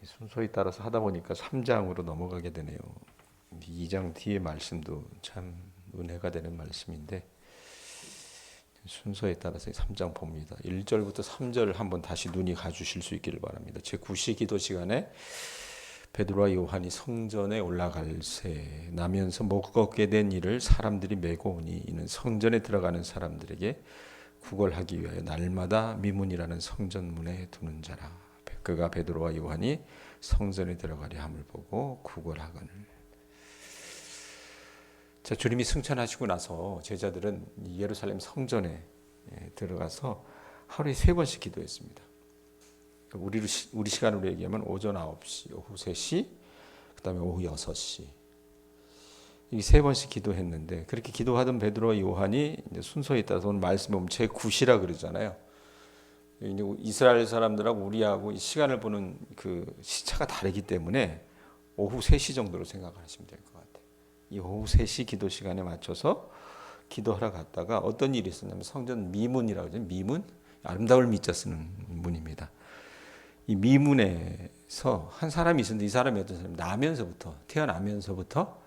순서에 따라서 하다 보니까 3장으로 넘어가게 되네요. 2장 뒤의 말씀도 참 은혜가 되는 말씀인데 순서에 따라서 3장 봅니다. 1절부터 3절 한번 다시 눈이 가주실 수 있기를 바랍니다. 제9시 기도 시간에 베드로와 요한이 성전에 올라갈 새 나면서 먹게 된 이를 사람들이 메고 오니 이는 성전에 들어가는 사람들에게 구걸하기 위하여 날마다 미문이라는 성전문에 두는 자라. 그가 베드로와 요한이 성전에 들어가려 함을 보고 구걸하거늘. 자, 주님이 승천하시고 나서 제자들은 예루살렘 성전에 들어가서 하루에 3번씩 기도했습니다. 우리 시간으로 얘기하면 오전 9시, 오후 3시, 그 다음에 오후 6시. 이 3번씩 기도했는데 그렇게 기도하던 베드로와 요한이 이제 순서에 따라서 오늘 말씀 보면 제9시라 그러잖아요. 이스라엘 사람들하고 우리하고 시간을 보는 그 시차가 다르기 때문에 오후 3시 정도로 생각하시면 될 것 같아요. 이 오후 3시 기도 시간에 맞춰서 기도하러 갔다가 어떤 일이 있었냐면 성전 미문이라고 하죠. 미문? 아름다울 미자 쓰는 문입니다. 이 미문에서 한 사람이 있었는데 이 사람이 어떤 사람이 태어나면서부터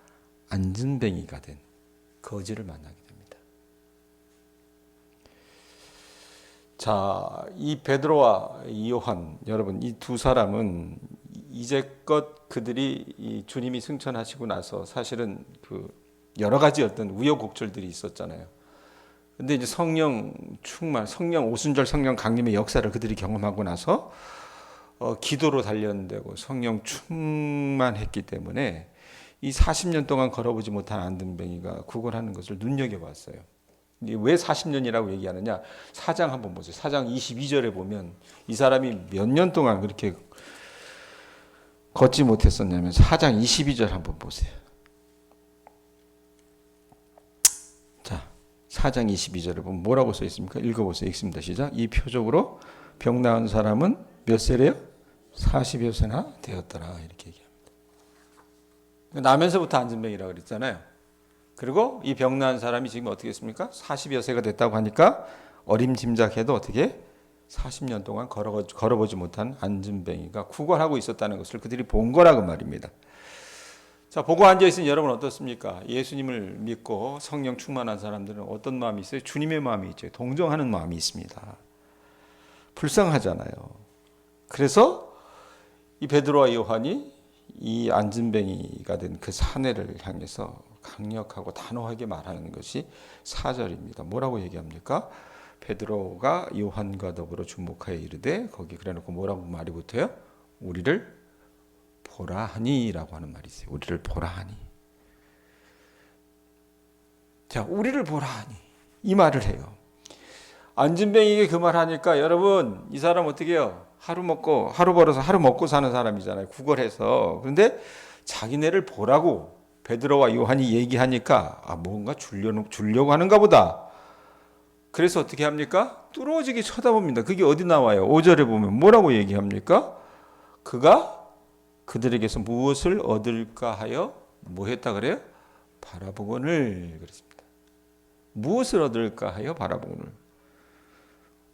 안진뱅이가 된 거지를 만나게 됩니다. 자, 이 베드로와 요한, 여러분 이 두 사람은 이제껏 그들이 이 주님이 승천하시고 나서 사실은 그 여러 가지 어떤 우여곡절들이 있었잖아요. 근데 이제 성령 충만, 성령 오순절 성령 강림의 역사를 그들이 경험하고 나서 기도로 단련되고 성령 충만했기 때문에 이 40년 동안 걸어보지 못한 안등뱅이가 구걸하는 것을 눈여겨봤어요. 왜 40년이라고 얘기하느냐? 4장 한번 보세요. 4장 22절에 보면 이 사람이 몇 년 동안 그렇게 걷지 못했었냐면 4장 22절 한번 보세요. 자, 4장 22절에 보면 뭐라고 써 있습니까? 읽어보세요. 읽습니다. 시작. 이 표적으로 병 나은 사람은 몇 세래요? 40여 세나 되었더라. 이렇게 얘기합니다. 나면서부터 안진뱅이라고 그랬잖아요. 그리고 이 병 나은 사람이 지금 어떻게 했습니까? 40여 세가 됐다고 하니까 어림짐작해도 어떻게 40년 동안 걸어보지 못한 안진뱅이가 구걸하고 있었다는 것을 그들이 본 거라고 말입니다. 자, 보고 앉아있은 여러분 어떻습니까? 예수님을 믿고 성령 충만한 사람들은 어떤 마음이 있어요? 주님의 마음이 있죠. 동정하는 마음이 있습니다. 불쌍하잖아요. 그래서 이 베드로와 요한이 이 안진뱅이가 된 그 사내를 향해서 강력하고 단호하게 말하는 것이 4절입니다. 뭐라고 얘기합니까? 베드로가 요한과 더불어 주목하여 이르되 거기 그래놓고 뭐라고 말이 붙어요? 우리를 보라 하니라고 하는 말이 있어요. 우리를 보라 하니. 자, 우리를 보라 하니 이 말을 해요. 안진뱅이에게 그 말 하니까 여러분 이 사람 어떻게 해요? 하루 벌어서 하루 먹고 사는 사람이잖아요. 구걸해서. 그런데 자기네를 보라고 베드로와 요한이 얘기하니까 뭔가 주려고 하는가 보다. 그래서 어떻게 합니까? 뚫어지게 쳐다봅니다. 그게 어디 나와요? 5절에 보면 뭐라고 얘기합니까? 그가 그들에게서 무엇을 얻을까 하여 뭐 했다 그래요? 바라보거늘 그랬습니다. 무엇을 얻을까 하여 바라보거늘.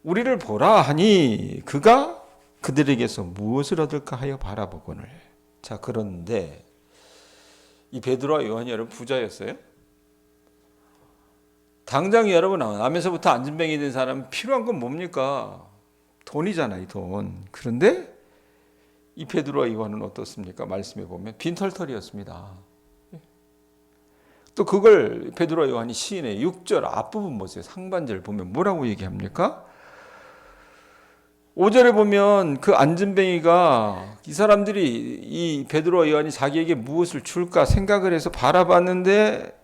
우리를 보라 하니 그가 그들에게서 무엇을 얻을까 하여 바라보거늘. 자, 그런데 이 베드로와 요한이 여러분 부자였어요? 당장 여러분 나면서부터 안진뱅이 된 사람 필요한 건 뭡니까? 돈이잖아요, 돈. 그런데 이 베드로와 요한은 어떻습니까? 말씀해 보면 빈털털이었습니다. 또 그걸 베드로와 요한이 시인의 6절 앞부분 보세요. 상반절 보면 뭐라고 얘기합니까? 5절에 보면 그 안진뱅이가 이 사람들이 이 베드로와 요한이 자기에게 무엇을 줄까 생각을 해서 바라봤는데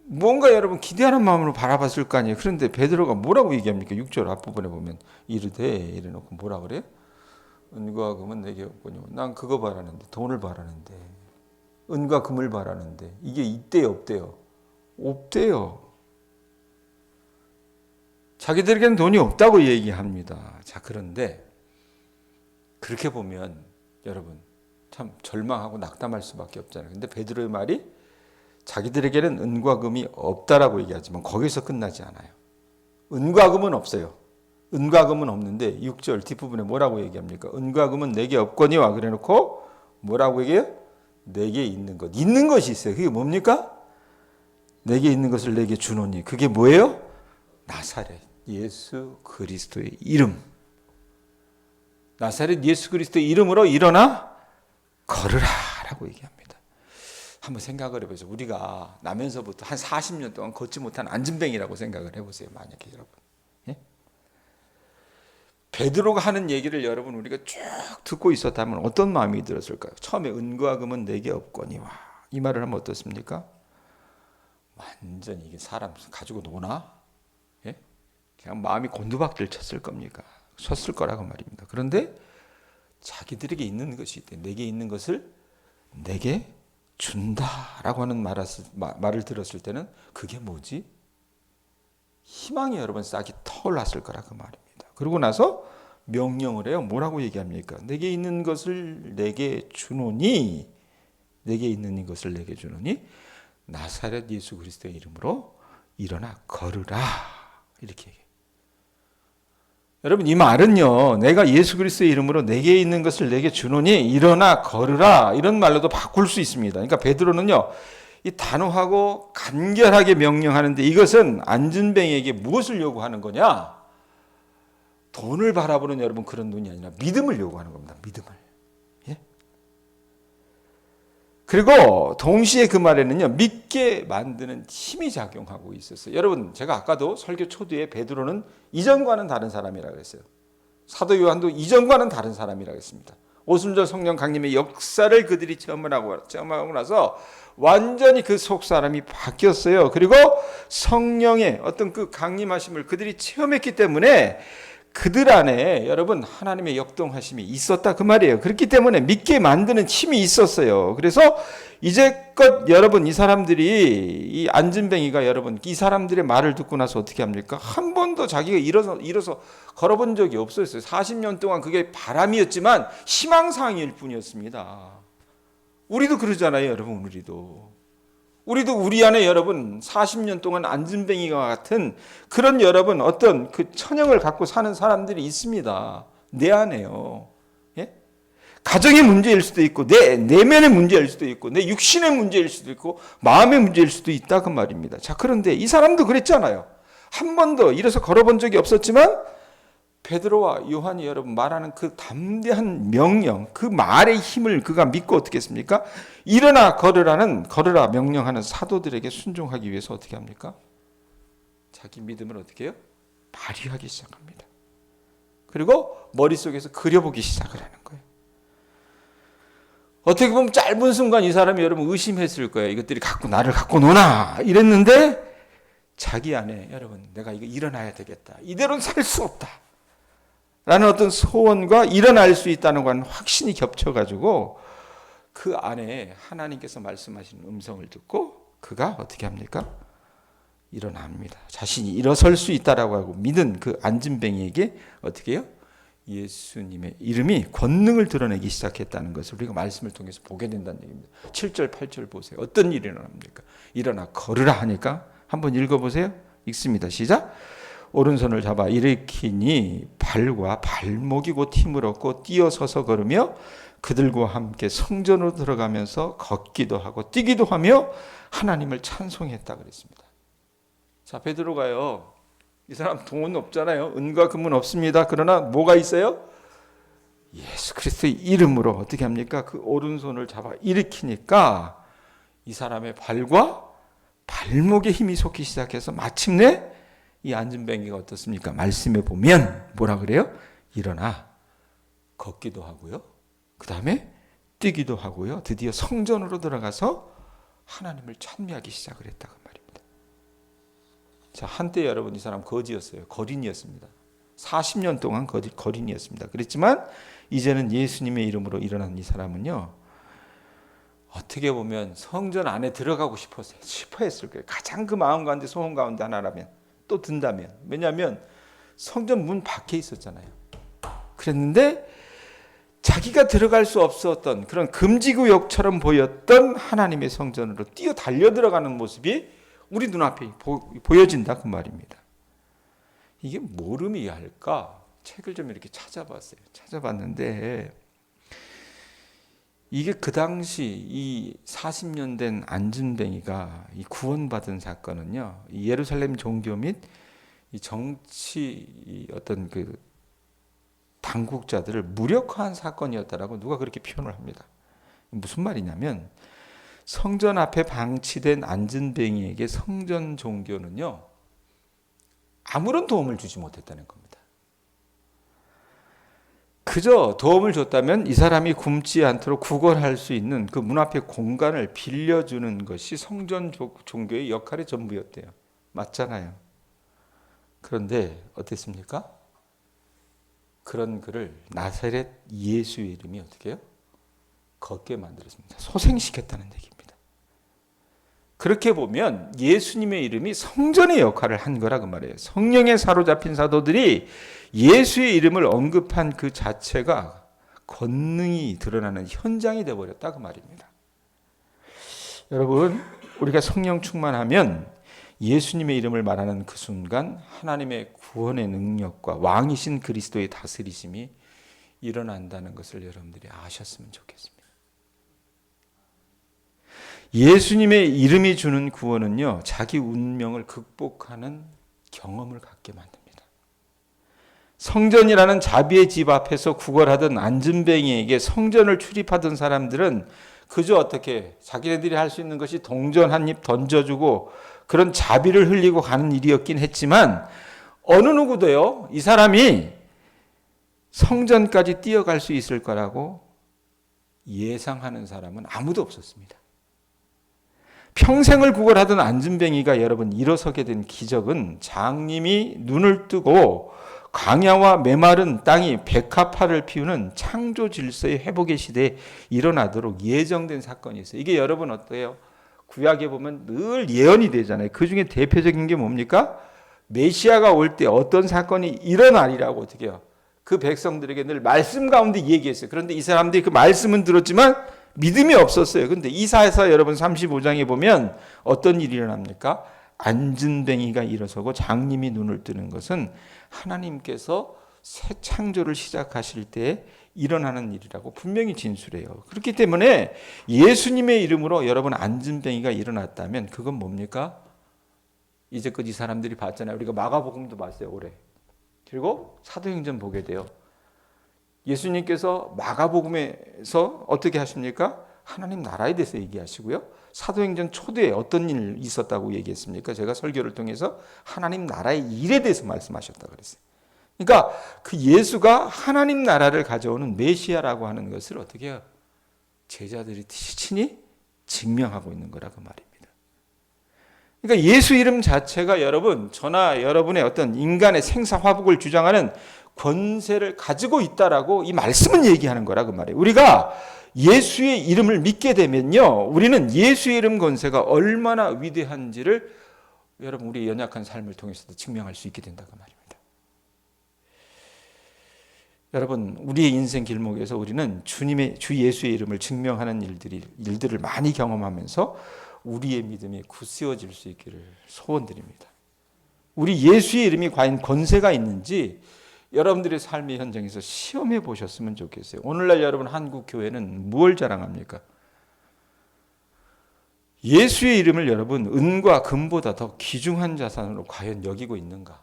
뭔가 여러분 기대하는 마음으로 바라봤을 거 아니에요. 그런데 베드로가 뭐라고 얘기합니까? 6절 앞부분에 보면 이르되 이래놓고 뭐라 그래요? 은과 금은 내게 없군요. 난 그거 바라는데 돈을 바라는데 은과 금을 바라는데 이게 있대요 없대요? 없대요. 자기들에게는 돈이 없다고 얘기합니다. 자, 그런데 그렇게 보면 여러분 참 절망하고 낙담할 수밖에 없잖아요. 근데 베드로의 말이 자기들에게는 은과 금이 없다라고 얘기하지만 거기서 끝나지 않아요. 은과 금은 없어요. 은과 금은 없는데 6절 뒷부분에 뭐라고 얘기합니까? 은과 금은 내게 없거니와 그래 놓고 뭐라고 얘기해요? 내게 있는 것. 있는 것이 있어요. 그게 뭡니까? 내게 있는 것을 내게 주노니. 그게 뭐예요? 나사렛 예수 그리스도의 이름. 나사렛 예수 그리스도의 이름으로 일어나 걸으라 라고 얘기합니다. 한번 생각을 해보세요. 우리가 나면서부터 한 40년 동안 걷지 못한 안진뱅이라고 생각을 해보세요. 만약에 여러분. 예? 베드로가 하는 얘기를 여러분 우리가 쭉 듣고 있었다면 어떤 마음이 들었을까요? 처음에 은과 금은 내게 없거니와 이 말을 하면 어떻습니까? 완전히 이게 사람 가지고 노나? 예? 그냥 마음이 곤두박질 쳤을 겁니까? 쳤을 거라고 말입니다. 그런데 자기들에게 있는 것이 있대. 내게 있는 것을 내게 준다라고 하는 말을 들었을 때는 그게 뭐지? 희망이 여러분 싹이 터올랐을 거라고 말입니다. 그러고 나서 명령을 해요. 뭐라고 얘기합니까? 내게 있는 것을 내게 주노니, 내게 있는 것을 내게 주노니 나사렛 예수 그리스도의 이름으로 일어나 걸으라 이렇게 얘기해요. 여러분 이 말은요, 내가 예수 그리스도의 이름으로 내게 있는 것을 내게 주노니 일어나 걸으라 이런 말로도 바꿀 수 있습니다. 그러니까 베드로는요, 이 단호하고 간결하게 명령하는데 이것은 안진뱅이에게 무엇을 요구하는 거냐? 돈을 바라보는 여러분 그런 눈이 아니라 믿음을 요구하는 겁니다. 믿음을. 예? 그리고 동시에 그 말에는요, 믿게 만드는 힘이 작용하고 있었어요. 여러분 제가 아까도 설교 초두에 베드로는 이전과는 다른 사람이라고 했어요. 사도 요한도 이전과는 다른 사람이라고 했습니다. 오순절 성령 강림의 역사를 그들이 체험하고 나서 완전히 그 속 사람이 바뀌었어요. 그리고 성령의 어떤 그 강림하심을 그들이 체험했기 때문에 그들 안에 여러분 하나님의 역동하심이 있었다 그 말이에요. 그렇기 때문에 믿게 만드는 힘이 있었어요. 그래서 이제껏 여러분 이 사람들이 이 안진뱅이가 여러분 이 사람들의 말을 듣고 나서 어떻게 합니까? 한 번도 자기가 일어서 걸어본 적이 없었어요. 40년 동안 그게 바람이었지만 희망사항일 뿐이었습니다. 우리도 그러잖아요, 여러분. 우리도 우리 안에 여러분 40년 동안 안진뱅이와 같은 그런 여러분 어떤 그 천형을 갖고 사는 사람들이 있습니다. 내 안에요. 예? 가정의 문제일 수도 있고 내 내면의 문제일 수도 있고 내 육신의 문제일 수도 있고 마음의 문제일 수도 있다 그 말입니다. 자, 그런데 이 사람도 그랬잖아요. 한 번도 일어서 걸어본 적이 없었지만 베드로와 요한이 여러분 말하는 그 담대한 명령, 그 말의 힘을 그가 믿고 어떻게 했습니까? 일어나 걸으라 명령하는 사도들에게 순종하기 위해서 어떻게 합니까? 자기 믿음을 어떻게 해요? 발휘하기 시작합니다. 그리고 머릿속에서 그려보기 시작을 하는 거예요. 어떻게 보면 짧은 순간 이 사람이 여러분 의심했을 거예요. 이것들이 나를 갖고 노나 이랬는데 자기 안에 여러분 내가 이거 일어나야 되겠다. 이대로는 살 수 없다. 라는 어떤 소원과 일어날 수 있다는 건 확신이 겹쳐가지고 그 안에 하나님께서 말씀하시는 음성을 듣고 그가 어떻게 합니까? 일어납니다. 자신이 일어설 수 있다라고 하고 믿은 그 안진뱅이에게 어떻게 해요? 예수님의 이름이 권능을 드러내기 시작했다는 것을 우리가 말씀을 통해서 보게 된다는 얘기입니다. 7절 8절 보세요. 어떤 일이 일어납니까? 일어나 걸으라 하니까 한번 읽어보세요. 읽습니다. 시작. 오른손을 잡아 일으키니 발과 발목이 곧 힘을 얻고 뛰어서서 걸으며 그들과 함께 성전으로 들어가면서 걷기도 하고 뛰기도 하며 하나님을 찬송했다 그랬습니다. 자, 베드로가요, 이 사람 돈 없잖아요. 은과 금은 없습니다. 그러나 뭐가 있어요? 예수 그리스도의 이름으로 어떻게 합니까? 그 오른손을 잡아 일으키니까 이 사람의 발과 발목에 힘이 솟기 시작해서 마침내 이 안진뱅이가 어떻습니까? 말씀에 보면 뭐라 그래요? 일어나 걷기도 하고요. 그 다음에 뛰기도 하고요. 드디어 성전으로 들어가서 하나님을 찬미하기 시작을 했다고 말입니다. 자, 한때 여러분 이 사람 거지였어요. 거린이었습니다. 40년 동안 거린이었습니다. 그랬지만 이제는 예수님의 이름으로 일어난 이 사람은요, 어떻게 보면 성전 안에 들어가고 싶어 했을 거예요. 가장 그 마음 가운데 소원 가운데 하나라면 또 든다면. 왜냐하면 성전 문 밖에 있었잖아요. 그랬는데 자기가 들어갈 수 없었던 그런 금지구역처럼 보였던 하나님의 성전으로 뛰어 달려 들어가는 모습이 우리 눈앞에 보여진다 그 말입니다. 이게 뭘 의미할까? 책을 좀 이렇게 찾아봤어요. 찾아봤는데 이게 그 당시 이 40년 된 안진뱅이가 이 구원받은 사건은요, 이 예루살렘 종교 및 이 정치 이 어떤 그 당국자들을 무력화한 사건이었다라고 누가 그렇게 표현을 합니다. 무슨 말이냐면 성전 앞에 방치된 안진뱅이에게 성전 종교는요, 아무런 도움을 주지 못했다는 겁니다. 그저 도움을 줬다면 이 사람이 굶지 않도록 구걸할 수 있는 그 문 앞의 공간을 빌려주는 것이 성전 종교의 역할의 전부였대요. 맞잖아요. 그런데 어땠습니까? 그런 그를 나사렛 예수의 이름이 어떻게 해요? 걷게 만들었습니다. 소생시켰다는 얘기입니다. 그렇게 보면 예수님의 이름이 성전의 역할을 한 거라 그 말이에요. 성령에 사로잡힌 사도들이 예수의 이름을 언급한 그 자체가 권능이 드러나는 현장이 되어버렸다 그 말입니다. 여러분, 우리가 성령 충만하면 예수님의 이름을 말하는 그 순간 하나님의 구원의 능력과 왕이신 그리스도의 다스리심이 일어난다는 것을 여러분들이 아셨으면 좋겠습니다. 예수님의 이름이 주는 구원은요, 자기 운명을 극복하는 경험을 갖게 만듭니다. 성전이라는 자비의 집 앞에서 구걸하던 안진뱅이에게 성전을 출입하던 사람들은 그저 어떻게 자기네들이 할 수 있는 것이 동전 한 입 던져주고 그런 자비를 흘리고 가는 일이었긴 했지만 어느 누구도요, 이 사람이 성전까지 뛰어갈 수 있을 거라고 예상하는 사람은 아무도 없었습니다. 평생을 구걸하던 안진뱅이가 여러분 일어서게 된 기적은 장님이 눈을 뜨고 광야와 메마른 땅이 백합화를 피우는 창조 질서의 회복의 시대에 일어나도록 예정된 사건이 있어요. 이게 여러분 어때요? 구약에 보면 늘 예언이 되잖아요. 그 중에 대표적인 게 뭡니까? 메시아가 올 때 어떤 사건이 일어나리라고 어떻게 해요? 그 백성들에게 늘 말씀 가운데 얘기했어요. 그런데 이 사람들이 그 말씀은 들었지만 믿음이 없었어요. 그런데 이사야서 여러분 35장에 보면 어떤 일이 일어납니까? 안진뱅이가 일어서고 장님이 눈을 뜨는 것은 하나님께서 새 창조를 시작하실 때 일어나는 일이라고 분명히 진술해요. 그렇기 때문에 예수님의 이름으로 여러분 안진뱅이가 일어났다면 그건 뭡니까? 이제껏 이 사람들이 봤잖아요. 우리가 마가복음도 봤어요, 올해. 그리고 사도행전 보게 돼요. 예수님께서 마가복음에서 어떻게 하십니까? 하나님 나라에 대해서 얘기하시고요. 사도행전 초대에 어떤 일이 있었다고 얘기했습니까? 제가 설교를 통해서 하나님 나라의 일에 대해서 말씀하셨다고 그랬어요. 그러니까 그 예수가 하나님 나라를 가져오는 메시아라고 하는 것을 어떻게 해요? 제자들이 친히 증명하고 있는 거라고 말입니다. 그러니까 예수 이름 자체가 여러분, 저나 여러분의 어떤 인간의 생사화복을 주장하는 권세를 가지고 있다라고 이 말씀은 얘기하는 거라고 말이에요. 우리가 예수의 이름을 믿게 되면요, 우리는 예수의 이름 권세가 얼마나 위대한지를 여러분 우리 연약한 삶을 통해서도 증명할 수 있게 된다고 말입니다. 여러분, 우리의 인생 길목에서 우리는 주 예수의 이름을 증명하는 일들을 많이 경험하면서 우리의 믿음이 굳세어질 수 있기를 소원드립니다. 우리 예수의 이름이 과연 권세가 있는지 여러분들의 삶의 현장에서 시험해 보셨으면 좋겠어요. 오늘날 여러분 한국 교회는 무엇을 자랑합니까? 예수의 이름을 여러분 은과 금보다 더 귀중한 자산으로 과연 여기고 있는가?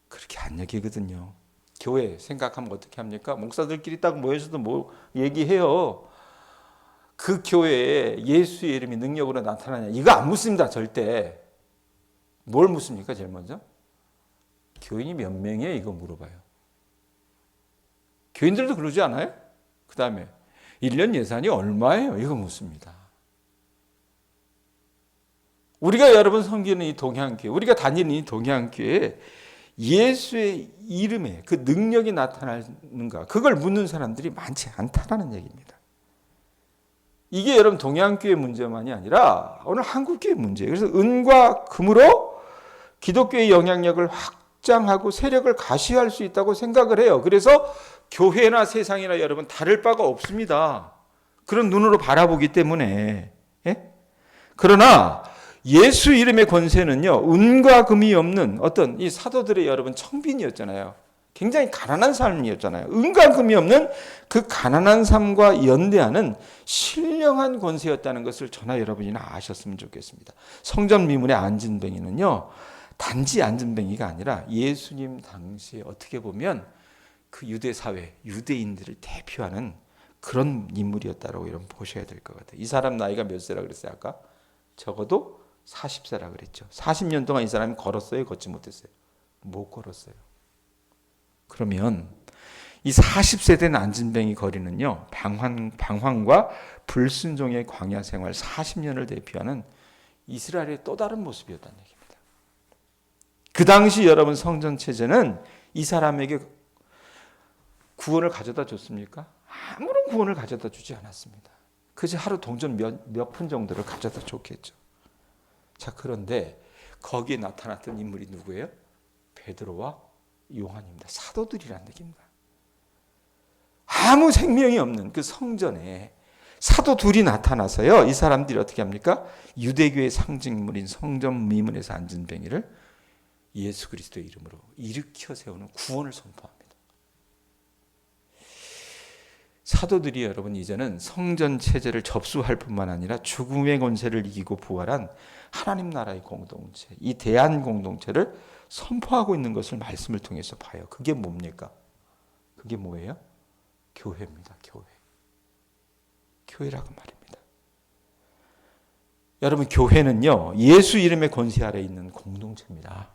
그렇게 안 여기거든요. 교회 생각하면 어떻게 합니까? 목사들끼리 딱 모여서도 뭐 얘기해요. 그 교회에 예수의 이름이 능력으로 나타나냐? 이거 안 묻습니다. 절대. 뭘 묻습니까? 제일 먼저? 교인이 몇 명이에요? 이거 물어봐요. 교인들도 그러지 않아요? 그 다음에 1년 예산이 얼마예요? 이거 묻습니다. 우리가 여러분 섬기는 이 동양교회, 우리가 다니는 이 동양교회에 예수의 이름에 그 능력이 나타나는가, 그걸 묻는 사람들이 많지 않다라는 얘기입니다. 이게 여러분 동양교회 문제만이 아니라 오늘 한국교회 문제예요. 그래서 은과 금으로 기독교의 영향력을 확장하고 세력을 가시할 수 있다고 생각을 해요. 그래서 교회나 세상이나 여러분 다를 바가 없습니다. 그런 눈으로 바라보기 때문에. 예? 그러나 예수 이름의 권세는요, 은과 금이 없는 어떤 이 사도들의 여러분 청빈이었잖아요. 굉장히 가난한 삶이었잖아요. 은과 금이 없는 그 가난한 삶과 연대하는 신령한 권세였다는 것을 저나 여러분이나 아셨으면 좋겠습니다. 성전 미문의 안진뱅이는요, 단지 안진뱅이가 아니라 예수님 당시에 어떻게 보면 그 유대 사회, 유대인들을 대표하는 그런 인물이었다라고 여러분 보셔야 될 것 같아요. 이 사람 나이가 몇 세라 그랬어요? 아까 적어도 40세라 그랬죠. 40년 동안 이 사람이 걸었어요? 걷지 못했어요? 못 걸었어요. 그러면 이 40세 된 안진뱅이 거리는요, 방황과 불순종의 광야 생활 40년을 대표하는 이스라엘의 또 다른 모습이었다는 얘기입니다. 그 당시 여러분 성전 체제는 이 사람에게 구원을 가져다 줬습니까? 아무런 구원을 가져다 주지 않았습니다. 그저 하루 동전 몇 푼 정도를 가져다 줬겠죠. 자, 그런데 거기에 나타났던 인물이 누구예요? 베드로와 요한입니다. 사도들이라는 얘기입니다. 아무 생명이 없는 그 성전에 사도 둘이 나타나서요, 이 사람들이 어떻게 합니까? 유대교의 상징물인 성전 미문에서 안진뱅이를 예수 그리스도의 이름으로 일으켜 세우는 구원을 선포합니다. 사도들이 여러분 이제는 성전 체제를 접수할 뿐만 아니라 죽음의 권세를 이기고 부활한 하나님 나라의 공동체, 이 대한 공동체를 선포하고 있는 것을 말씀을 통해서 봐요. 그게 뭡니까? 그게 뭐예요? 교회입니다. 교회. 교회라고 말입니다. 여러분, 교회는요, 예수 이름의 권세 아래 있는 공동체입니다.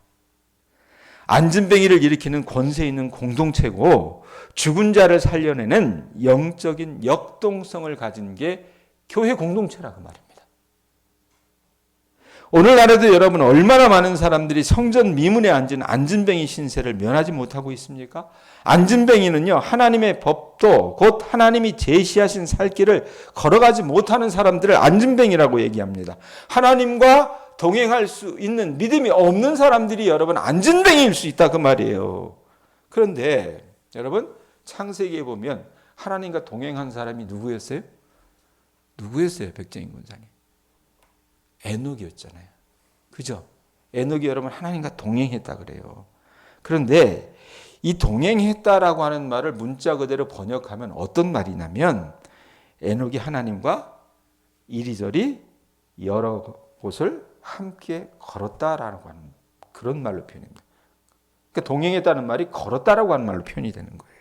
안진뱅이를 일으키는 권세 있는 공동체고, 죽은 자를 살려내는 영적인 역동성을 가진 게 교회 공동체라고 말입니다. 오늘날에도 여러분 얼마나 많은 사람들이 성전 미문에 앉은 안진뱅이 신세를 면하지 못하고 있습니까? 안진뱅이는요, 하나님의 법도 곧 하나님이 제시하신 살 길을 걸어가지 못하는 사람들을 안진뱅이라고 얘기합니다. 하나님과 동행할 수 있는 믿음이 없는 사람들이 여러분 안진뱅이일 수 있다 그 말이에요. 그런데 여러분 창세기에 보면 하나님과 동행한 사람이 누구였어요? 누구였어요? 백정인 군사님. 에녹이었잖아요. 그죠? 에녹이 여러분 하나님과 동행했다 그래요. 그런데 이 동행했다라고 하는 말을 문자 그대로 번역하면 어떤 말이냐면, 에녹이 하나님과 이리저리 여러 곳을 함께 걸었다라고 하는 그런 말로 표현합니다. 그러니까 동행했다는 말이 걸었다라고 하는 말로 표현이 되는 거예요.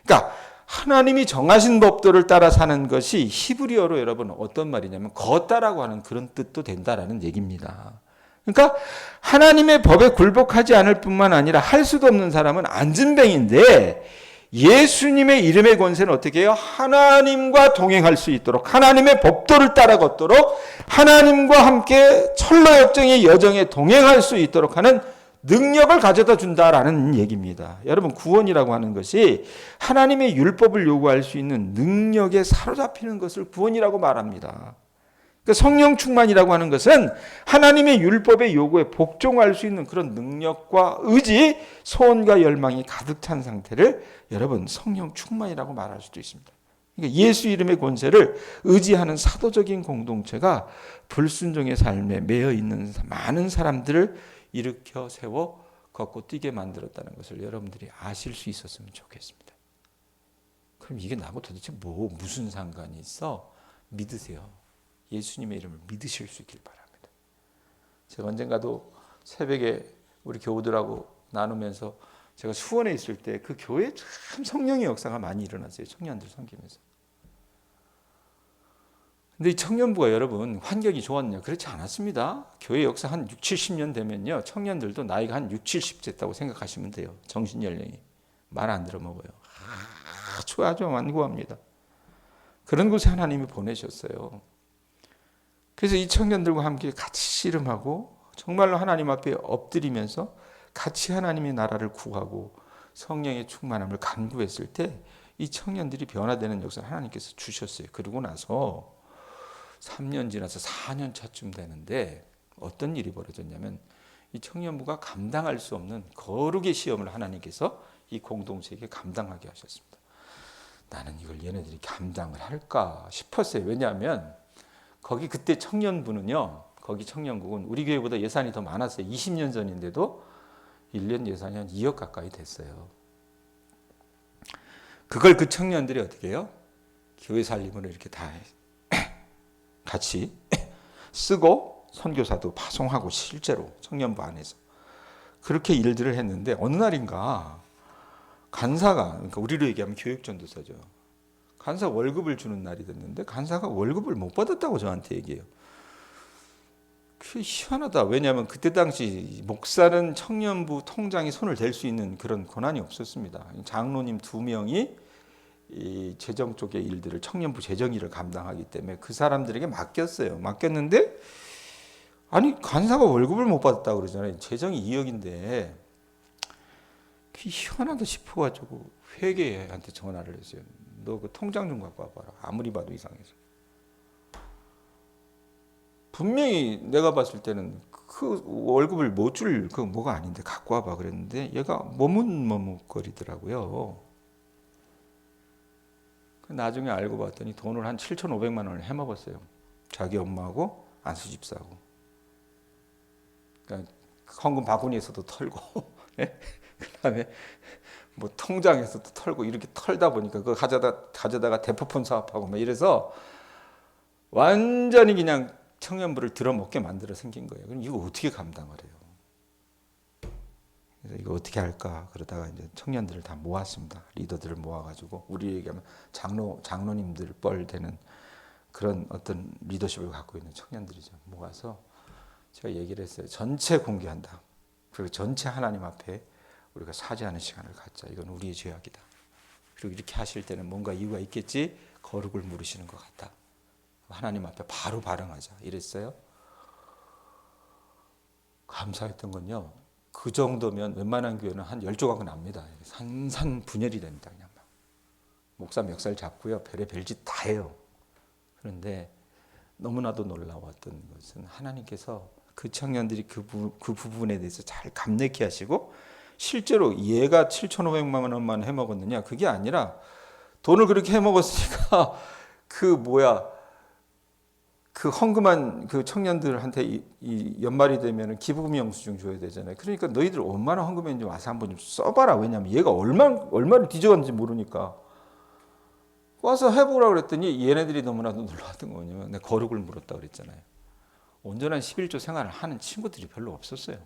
그러니까 하나님이 정하신 법도를 따라 사는 것이 히브리어로 여러분 어떤 말이냐면 걷다라고 하는 그런 뜻도 된다라는 얘기입니다. 그러니까 하나님의 법에 굴복하지 않을 뿐만 아니라 할 수도 없는 사람은 안진뱅인데, 예수님의 이름의 권세는 어떻게 해요? 하나님과 동행할 수 있도록, 하나님의 법도를 따라 걷도록, 하나님과 함께 철로역정의 여정에 동행할 수 있도록 하는 능력을 가져다 준다라는 얘기입니다. 여러분, 구원이라고 하는 것이 하나님의 율법을 요구할 수 있는 능력에 사로잡히는 것을 구원이라고 말합니다. 그러니까 성령 충만이라고 하는 것은 하나님의 율법의 요구에 복종할 수 있는 그런 능력과 의지, 소원과 열망이 가득 찬 상태를 여러분 성령 충만이라고 말할 수도 있습니다. 그러니까 예수 이름의 권세를 의지하는 사도적인 공동체가 불순종의 삶에 매여 있는 많은 사람들을 일으켜 세워 걷고 뛰게 만들었다는 것을 여러분들이 아실 수 있었으면 좋겠습니다. 그럼 이게 나하고 도대체 무슨 상관이 있어? 믿으세요. 예수님의 이름을 믿으실 수 있길 바랍니다. 제가 언젠가도 새벽에 우리 교우들하고 나누면서 제가 수원에 있을 때 그 교회에 참 성령의 역사가 많이 일어났어요. 청년들 섬기면서. 근데 이 청년부가 여러분 환경이 좋았냐? 그렇지 않았습니다. 교회 역사 한 6, 70년 되면요, 청년들도 나이가 한 6, 70 됐다고 생각하시면 돼요. 정신 연령이. 말 안 들어먹어요. 아주 완고합니다. 그런 곳에 하나님이 보내셨어요. 그래서 이 청년들과 함께 같이 씨름하고 정말로 하나님 앞에 엎드리면서 같이 하나님의 나라를 구하고 성령의 충만함을 간구했을 때 이 청년들이 변화되는 역사를 하나님께서 주셨어요. 그러고 나서 3년 지나서 4년 차쯤 되는데 어떤 일이 벌어졌냐면, 이 청년부가 감당할 수 없는 거룩의 시험을 하나님께서 이 공동체에게 감당하게 하셨습니다. 나는 이걸 얘네들이 감당을 할까 싶었어요. 왜냐하면 거기 그때 청년부는요, 거기 청년국은 우리 교회보다 예산이 더 많았어요. 20년 전인데도 1년 예산이 한 2억 가까이 됐어요. 그걸 그 청년들이 어떻게 해요? 교회 살림으로 이렇게 다 같이 쓰고 선교사도 파송하고 실제로 청년부 안에서 그렇게 일들을 했는데 어느 날인가 간사가, 그러니까 우리로 얘기하면 교육전도사죠. 간사 월급을 주는 날이 됐는데 간사가 월급을 못 받았다고 저한테 얘기해요. 그게 희한하다. 왜냐하면 그때 당시 목사는 청년부 통장에 손을 댈 수 있는 그런 권한이 없었습니다. 장로님 2명이 이 재정 쪽의 일들을 청년부 재정 일을 감당하기 때문에 그 사람들에게 맡겼어요. 맡겼는데 아니 간사가 월급을 못 받았다 그러잖아요. 재정이 2억인데 그게 희한하다 싶어가지고 회계한테 전화를 했어요. 너 그 통장 좀 갖고 와봐라. 아무리 봐도 이상해서. 분명히 내가 봤을 때는 그 월급을 못 줄 그 뭐가 아닌데 갖고 와봐 그랬는데 얘가 머뭇머뭇거리더라고요. 나중에 알고 봤더니 돈을 한 7,500만 원을 해먹었어요. 자기 엄마하고 안수 집사하고. 그러니까 헌금 바구니에서도 털고, 그다음에 뭐 통장에서도 털고 이렇게 털다 보니까 그거 가져다가 대포폰 사업하고 막 이래서 완전히 그냥 청년부를 들어먹게 만들어 생긴 거예요. 그럼 이거 어떻게 감당을 해요? 그래서 이거 어떻게 할까? 그러다가 이제 청년들을 다 모았습니다. 리더들을 모아가지고 우리 얘기하면 장로님들 뻘 되는 그런 어떤 리더십을 갖고 있는 청년들이죠. 모아서 제가 얘기를 했어요. 전체 공개한다. 그리고 전체 하나님 앞에 우리가 사죄하는 시간을 갖자. 이건 우리의 죄악이다. 그리고 이렇게 하실 때는 뭔가 이유가 있겠지. 거룩을 물으시는 것 같다. 하나님 앞에 바로 발언하자. 이랬어요. 감사했던 건요. 그 정도면 웬만한 교회는 한 10조각은 납니다. 산산분열이 됩니다. 그냥 막. 목사 멱살 잡고요. 별의 별짓 다 해요. 그런데 너무나도 놀라웠던 것은 하나님께서 그 청년들이 그 부분에 대해서 잘 감내케 하시고 실제로 얘가 7,500만 원만 해먹었느냐 그게 아니라 돈을 그렇게 해먹었으니까 그 헌금한 그 청년들한테 이 연말이 되면 기부금 영수증 줘야 되잖아요. 그러니까 너희들 얼마나 헌금했는지 와서 한번 좀 써봐라. 왜냐하면 얘가 얼마를 뒤져갔는지 모르니까 와서 해보라고 그랬더니 얘네들이 너무나도 놀랐던 거냐. 내가 거룩을 물었다 그랬잖아요. 온전한 11조 생활을 하는 친구들이 별로 없었어요.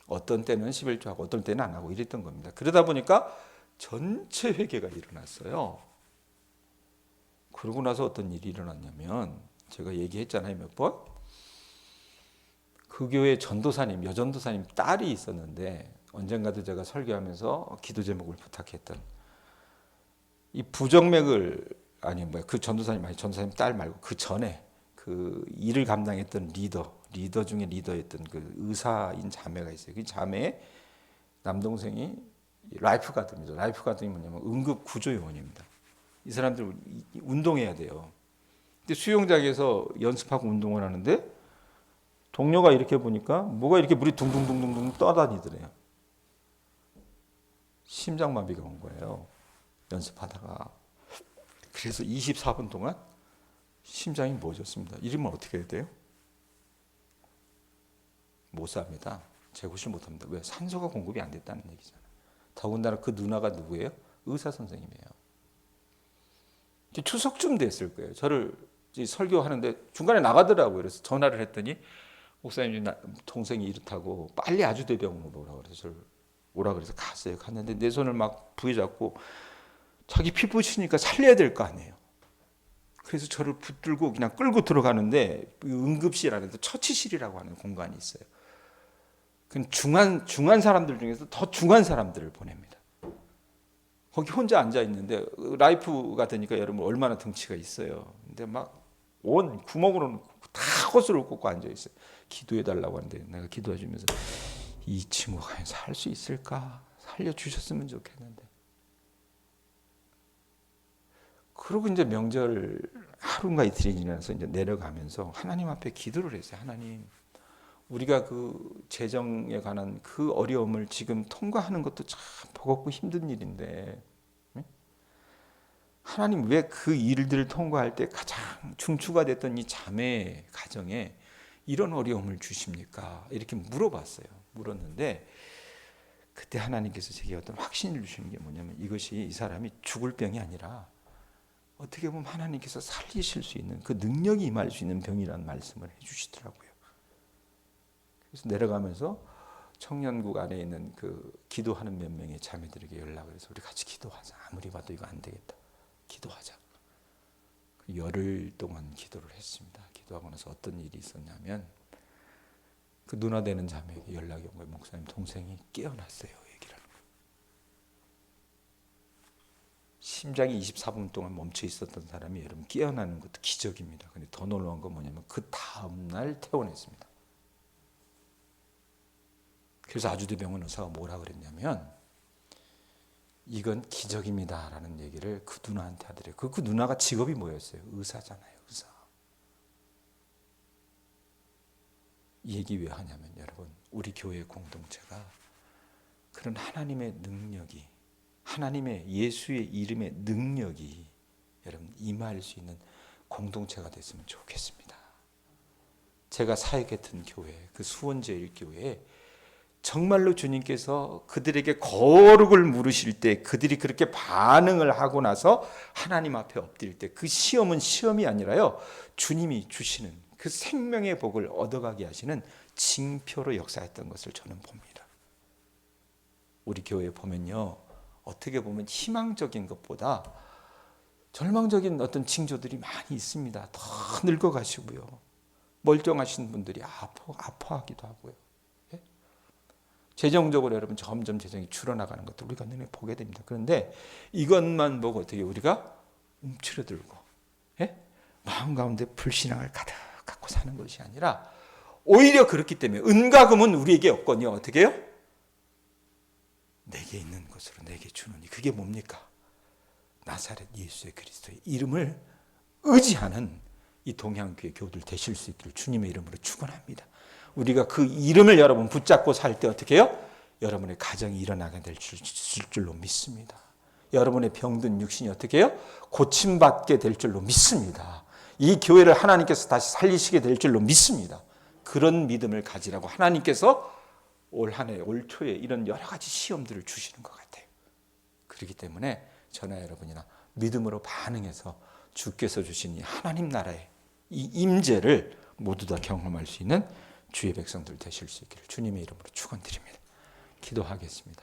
어떤 때는 11조 하고 어떤 때는 안 하고 이랬던 겁니다. 그러다 보니까 전체 회개가 일어났어요. 그러고 나서 어떤 일이 일어났냐면 제가 얘기했잖아요, 몇 번. 그 교회 전도사님, 여전도사님 딸이 있었는데 언젠가도 제가 설교하면서 기도 제목을 부탁했던 이 부정맥을 그 전도사님 딸 말고 그 전에 그 일을 감당했던 리더 중에 리더였던 그 의사인 자매가 있어요. 그 자매의 남동생이 라이프가드입니다. 라이프가드이 뭐냐면 응급 구조요원입니다. 이 사람들 운동해야 돼요. 근데 수영장에서 연습하고 운동을 하는데 동료가 이렇게 보니까 뭐가 이렇게 물이 둥둥둥둥 떠다니더래요. 심장마비가 온 거예요. 연습하다가. 그래서 24분 동안 심장이 멎었습니다. 이러면 어떻게 해야 돼요? 못 삽니다. 재구실 못합니다. 왜? 산소가 공급이 안 됐다는 얘기잖아요. 더군다나 그 누나가 누구예요? 의사 선생님이에요. 추석쯤 됐을 거예요. 저를 설교하는데 중간에 나가더라고요. 그래서 전화를 했더니 목사님 동생이 이렇다고 빨리 아주대병원으로 오라고 그래서 저를 오라 그래서 갔어요. 갔는데 내 손을 막 부여잡고 자기 피부 치니까 살려야 될 거 아니에요. 그래서 저를 붙들고 그냥 끌고 들어가는데 응급실 안에도 처치실이라고 하는 공간이 있어요. 그 중한 사람들 중에서 더 중한 사람들을 보냅니다. 거기 혼자 앉아 있는데 라이프가 되니까 여러분 얼마나 덩치가 있어요. 근데 막 온 구멍으로는 다 헛수를 꽂고 앉아 있어요. 기도해 달라고 하는데 내가 기도해 주면서 이 친구가 살 수 있을까? 살려 주셨으면 좋겠는데. 그러고 이제 명절 하루인가 이틀이 지나서 이제 내려가면서 하나님 앞에 기도를 했어요. 하나님, 우리가 그 재정에 관한 그 어려움을 지금 통과하는 것도 참 버겁고 힘든 일인데, 하나님 왜 그 일들을 통과할 때 가장 중추가 됐던 이 자매 가정에 이런 어려움을 주십니까? 이렇게 물어봤어요. 물었는데 그때 하나님께서 제게 어떤 확신을 주시는 게 뭐냐면 이것이 이 사람이 죽을 병이 아니라 어떻게 보면 하나님께서 살리실 수 있는 그 능력이 임할 수 있는 병이라는 말씀을 해주시더라고요. 그래서 내려가면서 청년국 안에 있는 그 기도하는 몇 명의 자매들에게 연락을 해서 우리 같이 기도하자. 아무리 봐도 이거 안 되겠다. 기도하자. 열흘 동안 기도를 했습니다. 기도하고 나서 어떤 일이 있었냐면 그 누나 되는 자매에게 연락이 온 거예요. 목사님 동생이 깨어났어요. 얘기를 하는 거예요. 심장이 24분 동안 멈춰 있었던 사람이 여러분 깨어나는 것도 기적입니다. 근데 더 놀라운 건 뭐냐면 그 다음 날 퇴원했습니다. 그래서 아주대병원 의사가 뭐라 그랬냐면 이건 기적입니다라는 얘기를 그 누나한테 하더래요. 그 누나가 직업이 뭐였어요? 의사잖아요. 의사. 이 얘기 왜 하냐면 여러분 우리 교회 공동체가 그런 하나님의 능력이 하나님의 예수의 이름의 능력이 여러분 임할 수 있는 공동체가 됐으면 좋겠습니다. 제가 사역했던 교회 그 수원제일교회에 정말로 주님께서 그들에게 거룩을 물으실 때 그들이 그렇게 반응을 하고 나서 하나님 앞에 엎드릴 때 그 시험은 시험이 아니라요. 주님이 주시는 그 생명의 복을 얻어가게 하시는 징표로 역사했던 것을 저는 봅니다. 우리 교회에 보면요. 어떻게 보면 희망적인 것보다 절망적인 어떤 징조들이 많이 있습니다. 더 늙어가시고요. 멀쩡하신 분들이 아파하기도 하고요. 재정적으로 여러분 점점 재정이 줄어나가는 것도 우리가 눈에 보게 됩니다. 그런데 이것만 보고 어떻게 우리가 움츠러들고 마음 가운데 불신앙을 가득 갖고 사는 것이 아니라 오히려 그렇기 때문에 은과금은 우리에게 없거니와 어떻게 해요? 내게 있는 것으로 내게 주노니 그게 뭡니까? 나사렛 예수의 그리스도의 이름을 의지하는 이 동양교회 교우들 되실 수 있기를 주님의 이름으로 축원합니다. 우리가 그 이름을 여러분 붙잡고 살 때 어떻게 해요? 여러분의 가정이 일어나게 될 줄로 믿습니다. 여러분의 병든 육신이 어떻게 해요? 고침받게 될 줄로 믿습니다. 이 교회를 하나님께서 다시 살리시게 될 줄로 믿습니다. 그런 믿음을 가지라고 하나님께서 올 한 해, 올 초에 이런 여러 가지 시험들을 주시는 것 같아요. 그렇기 때문에 저나 여러분이나 믿음으로 반응해서 주께서 주신 이 하나님 나라의 이 임재를 모두 다 경험할 수 있는 주의 백성들 되실 수 있기를 주님의 이름으로 축원드립니다. 기도하겠습니다.